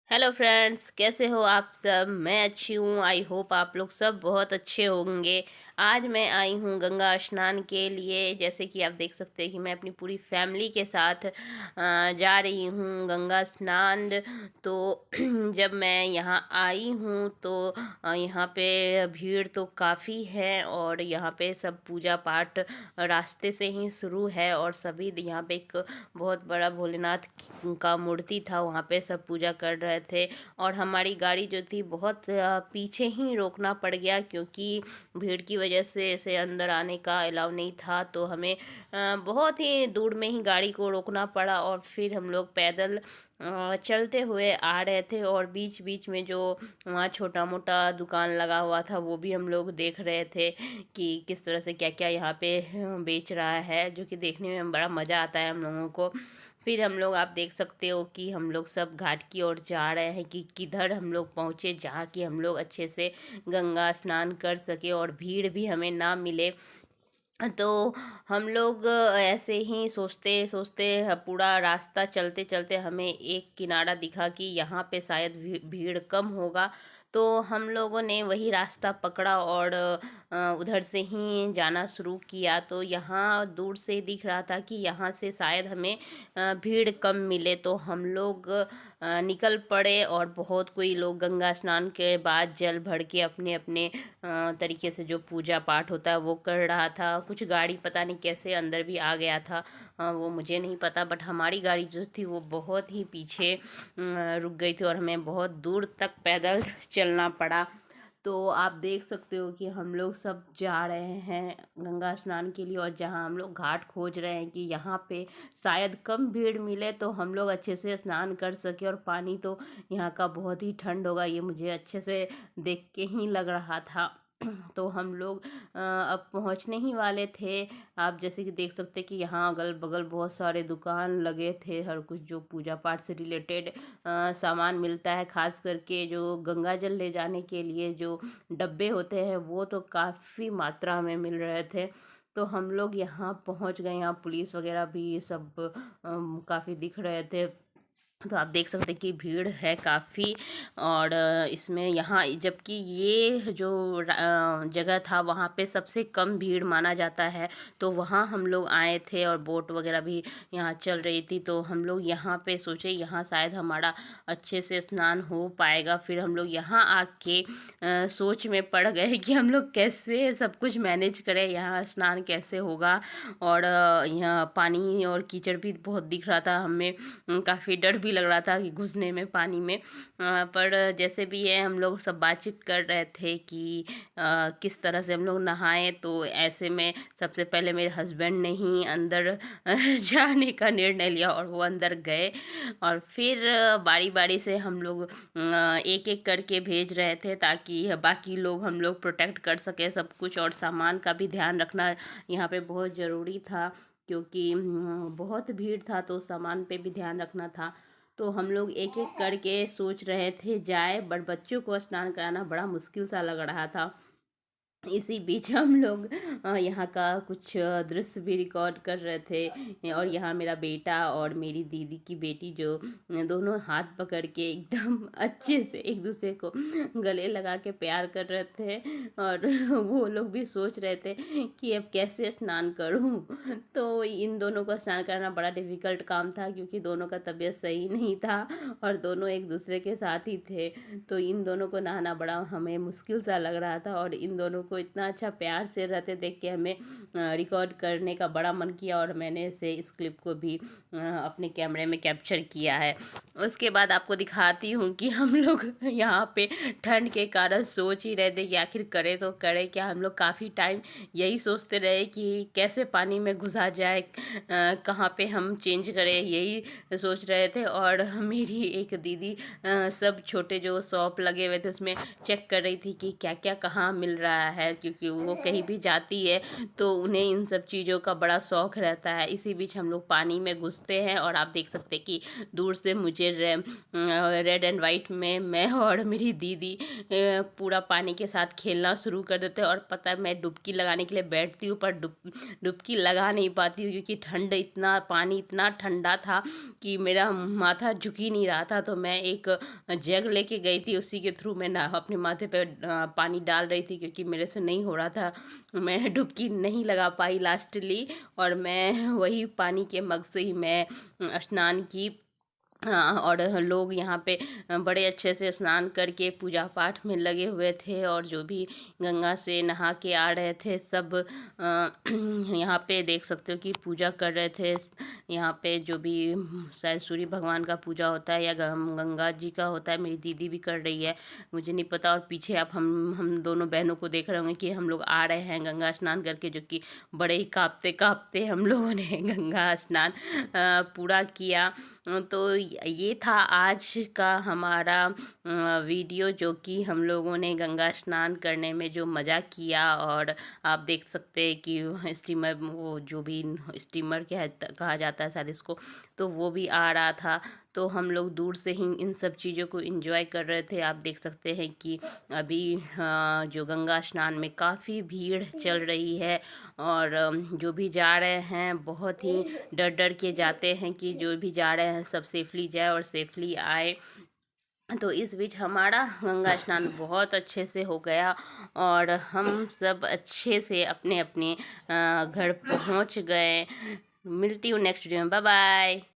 Hello friends, कैसे हो आप सब। मैं अच्छी हूँ। आई होप आप लोग सब बहुत अच्छे होंगे। आज मैं आई हूँ गंगा स्नान के लिए। जैसे कि आप देख सकते हैं कि मैं अपनी पूरी फैमिली के साथ जा रही हूँ गंगा स्नान। तो जब मैं यहाँ आई हूँ तो यहाँ पे भीड़ तो काफ़ी है और यहाँ पे सब पूजा पाठ रास्ते से ही शुरू है और सभी यहाँ पे एक बहुत बड़ा भोलेनाथ का मूर्ति था, वहाँ पे सब पूजा कर रहे थे। और हमारी गाड़ी जो थी बहुत पीछे ही रोकना पड़ गया, क्योंकि भीड़ की वजह से इसे अंदर आने का अलाउ नहीं था। तो हमें बहुत ही दूर में ही गाड़ी को रोकना पड़ा और फिर हम लोग पैदल चलते हुए आ रहे थे। और बीच बीच में जो वहाँ छोटा मोटा दुकान लगा हुआ था वो भी हम लोग देख रहे थे कि किस तरह से क्या क्या यहाँ पे बेच रहा है, जो कि देखने में बड़ा मज़ा आता है हम लोगों को। फिर हम लोग, आप देख सकते हो कि हम लोग सब घाट की ओर जा रहे हैं कि किधर हम लोग पहुँचे जहाँ कि हम लोग अच्छे से गंगा स्नान कर सके और भीड़ भी हमें ना मिले। तो हम लोग ऐसे ही सोचते सोचते पूरा रास्ता चलते चलते हमें एक किनारा दिखा कि यहाँ पे शायद भीड़ कम होगा। तो हम लोगों ने वही रास्ता पकड़ा और उधर से ही जाना शुरू किया। तो यहाँ दूर से दिख रहा था कि यहाँ से शायद हमें भीड़ कम मिले। तो हम लोग निकल पड़े और बहुत कोई लोग गंगा स्नान के बाद जल भर के अपने अपने तरीके से जो पूजा पाठ होता है वो कर रहा था। कुछ गाड़ी पता नहीं कैसे अंदर भी आ गया था, वो मुझे नहीं पता। बट हमारी गाड़ी जो थी वो बहुत ही पीछे रुक गई थी और हमें बहुत दूर तक पैदल चलना पड़ा। तो आप देख सकते हो कि हम लोग सब जा रहे हैं गंगा स्नान के लिए, और जहाँ हम लोग घाट खोज रहे हैं कि यहाँ पे शायद कम भीड़ मिले तो हम लोग अच्छे से स्नान कर सके। और पानी तो यहाँ का बहुत ही ठंड होगा, ये मुझे अच्छे से देख के ही लग रहा था। तो हम लोग अब पहुँचने ही वाले थे। आप जैसे कि देख सकते हैं कि यहाँ अगल बगल बहुत सारे दुकान लगे थे, हर कुछ जो पूजा पाठ से रिलेटेड सामान मिलता है। खास करके जो गंगा जल ले जाने के लिए जो डब्बे होते हैं वो तो काफ़ी मात्रा में मिल रहे थे। तो हम लोग यहाँ पहुँच गए। यहाँ पुलिस वगैरह भी सब काफ़ी दिख रहे थे। तो आप देख सकते हैं कि भीड़ है काफ़ी। और इसमें यहाँ, जबकि ये जो जगह था वहाँ पे सबसे कम भीड़ माना जाता है। तो वहाँ हम लोग आए थे और बोट वगैरह भी यहाँ चल रही थी। तो हम लोग यहाँ पे सोचे यहाँ शायद हमारा अच्छे से स्नान हो पाएगा। फिर हम लोग यहाँ आके सोच में पड़ गए कि हम लोग कैसे सब कुछ मैनेज करें, यहाँ स्नान कैसे होगा। और यहाँ पानी और कीचड़ भी बहुत दिख रहा था हमें। काफ़ी डर भी लग रहा था कि घुसने में पानी में। पर जैसे भी है हम लोग सब बातचीत कर रहे थे कि किस तरह से हम लोग नहाएं। तो ऐसे में सबसे पहले मेरे हस्बैंड ने ही अंदर जाने का निर्णय लिया और वो अंदर गए। और फिर बारी बारी से हम लोग एक एक करके भेज रहे थे ताकि बाकी लोग, हम लोग प्रोटेक्ट कर सके सब कुछ। और सामान का भी ध्यान रखना यहाँ पे बहुत ज़रूरी था, क्योंकि बहुत भीड़ था तो सामान पे भी ध्यान रखना था। तो हम लोग एक एक करके सोच रहे थे जाए, बट बच्चों को स्नान कराना बड़ा मुश्किल सा लग रहा था। इसी बीच हम लोग यहाँ का कुछ दृश्य भी रिकॉर्ड कर रहे थे। और यहाँ मेरा बेटा और मेरी दीदी की बेटी जो दोनों हाथ पकड़ के एकदम अच्छे से एक दूसरे को गले लगा के प्यार कर रहे थे। और वो लोग भी सोच रहे थे कि अब कैसे स्नान करूं। तो इन दोनों को स्नान करना बड़ा डिफ़िकल्ट काम था, क्योंकि दोनों का तबीयत सही नहीं था और दोनों एक दूसरे के साथ ही थे। तो इन दोनों को नहाना बड़ा हमें मुश्किल सा लग रहा था। और इन दोनों को इतना अच्छा प्यार से रहते देख के हमें रिकॉर्ड करने का बड़ा मन किया, और मैंने इसे इस क्लिप को भी अपने कैमरे में कैप्चर किया है। उसके बाद आपको दिखाती हूँ कि हम लोग यहाँ पे ठंड के कारण सोच ही रहे थे कि आखिर करे तो करे क्या। हम लोग काफ़ी टाइम यही सोचते रहे कि कैसे पानी में घुसा जाए, कहाँ पे हम चेंज करें, यही सोच रहे थे। और मेरी एक दीदी सब छोटे जो शॉप लगे हुए थे उसमें चेक कर रही थी कि क्या क्या कहाँ मिल रहा है, क्योंकि वो कहीं भी जाती है तो उन्हें इन सब चीज़ों का बड़ा शौक रहता है। इसी बीच हम लोग पानी में घुसते हैं और आप देख सकते हैं कि दूर से मुझे रेड एंड वाइट में मैं और मेरी दीदी पूरा पानी के साथ खेलना शुरू कर देते हैं। और पता है, मैं डुबकी लगाने के लिए बैठती हूँ पर डुबकी लगा नहीं पाती हूँ, क्योंकि पानी इतना ठंडा था कि मेरा माथा झुक ही नहीं रहा था। तो मैं एक जग लेके गई थी, उसी के थ्रू मैं ना अपने माथे पे पानी डाल रही थी, क्योंकि मेरे से नहीं हो रहा था। मैं डुबकी नहीं लगा पाई लास्टली, और मैं वही पानी के मग से ही मैं स्नान की। हाँ, और लोग यहाँ पे बड़े अच्छे से स्नान करके पूजा पाठ में लगे हुए थे, और जो भी गंगा से नहा के आ रहे थे सब यहाँ पे देख सकते हो कि पूजा कर रहे थे। यहाँ पे जो भी शायद सूर्य भगवान का पूजा होता है या गंगा जी का होता है, मेरी दीदी भी कर रही है, मुझे नहीं पता। और पीछे आप हम दोनों बहनों को देख रहे होंगे कि हम लोग आ रहे हैं गंगा स्नान करके, जो कि बड़े ही काँपते काँपते हम लोगों ने गंगा स्नान पूरा किया। तो ये था आज का हमारा वीडियो, जो कि हम लोगों ने गंगा स्नान करने में जो मज़ा किया। और आप देख सकते हैं कि स्टीमर, वो जो भी स्टीमर कहा जाता है शायद इसको, तो वो भी आ रहा था। तो हम लोग दूर से ही इन सब चीज़ों को एंजॉय कर रहे थे। आप देख सकते हैं कि अभी जो गंगा स्नान में काफ़ी भीड़ चल रही है, और जो भी जा रहे हैं बहुत ही डर डर के जाते हैं कि जो भी जा रहे हैं सब सेफली जाए और सेफली आए। तो इस बीच हमारा गंगा स्नान बहुत अच्छे से हो गया, और हम सब अच्छे से अपने अपने घर पहुंच गए। मिलती हूँ नेक्स्ट वीडियो में। Bye bye.